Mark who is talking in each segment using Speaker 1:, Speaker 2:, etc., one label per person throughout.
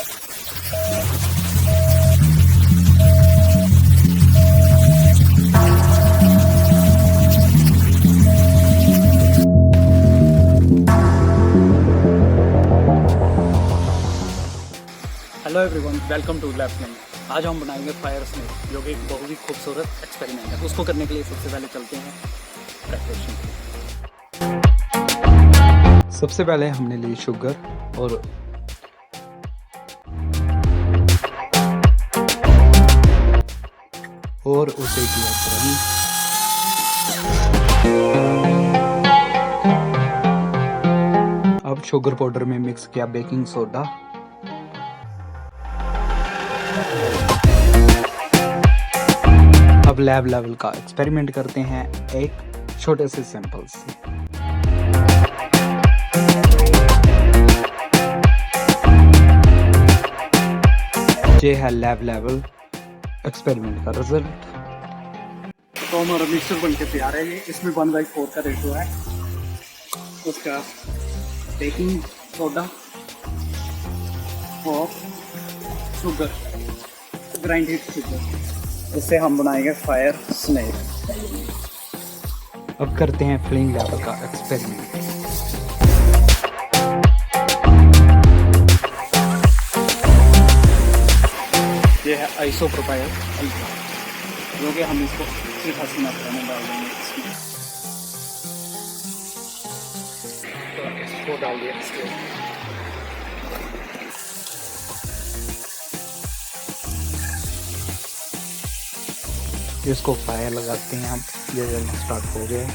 Speaker 1: Hello everyone, welcome to LABFLINGS। आज हम बनाएंगे फायर स्नेक, जो कि एक बहुत ही खूबसूरत एक्सपेरिमेंट है। उसको करने के लिए सबसे पहले चलते हैं प्रेपरेशन। सबसे पहले हमने ली शुगर और उसे किया गर्म। अब शुगर पाउडर में मिक्स किया बेकिंग सोडा। अब लैब लेवल का एक्सपेरिमेंट करते हैं एक छोटे से सैंपल से। ये है लैब लेवल एक्सपेरिमेंट का रिजल्ट। तो हमारा मिक्सचर बनके तैयार है। ये इसमें 1/4 का रेशो है उसका बेकिंग सोडा और शुगर, ग्राइंडेड शुगर। इससे हम बनाएंगे फायर स्नेक। अब करते हैं फ्लिंग लेवल का एक्सपेरिमेंट। ये है आइसोप्रोपाइल अल्फा, जो कि हम इसको सिर्फ हसीना में डाल देंगे। इसको डाल दिया इसके इसको फायर लगाते हैं। हम ये जल्दी स्टार्ट हो गया।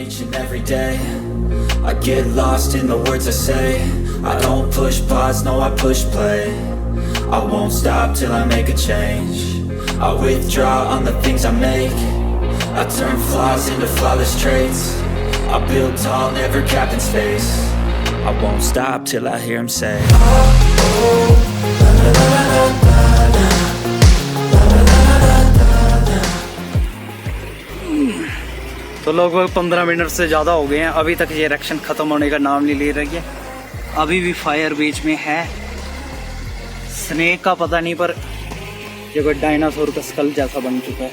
Speaker 2: Each and every day I get lost in the words I say. I don't push pause, no I push play. I won't stop till I make a change. I withdraw on the things I make. I turn flaws into flawless traits. I build tall, never capped in space. I won't stop till I hear him say,
Speaker 1: तो लगभग 15 minute से ज़्यादा हो गए हैं। अभी तक ये रिएक्शन ख़त्म होने का नाम नहीं ले रही है। अभी भी फायर बीच में है। स्नेक का पता नहीं, पर ये कोई डायनासोर का स्कल जैसा बन चुका है।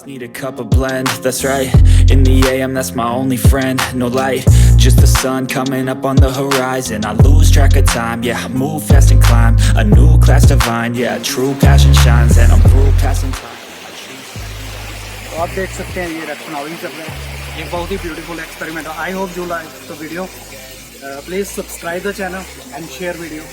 Speaker 2: need a cup of blend, that's right. In the AM, that's my only friend. No light, just the sun coming up on the horizon. I lose track of time, yeah, I move fast and climb a new class divine, yeah, true passion shines. And I'm through passing time.
Speaker 1: तो आप देख सकते हैं ये reaction अभी चल रहा है। ये बहुत ही ब्यूटीफुल एक्सपेरिमेंट है। I hope you like the video. Please subscribe the channel and share video.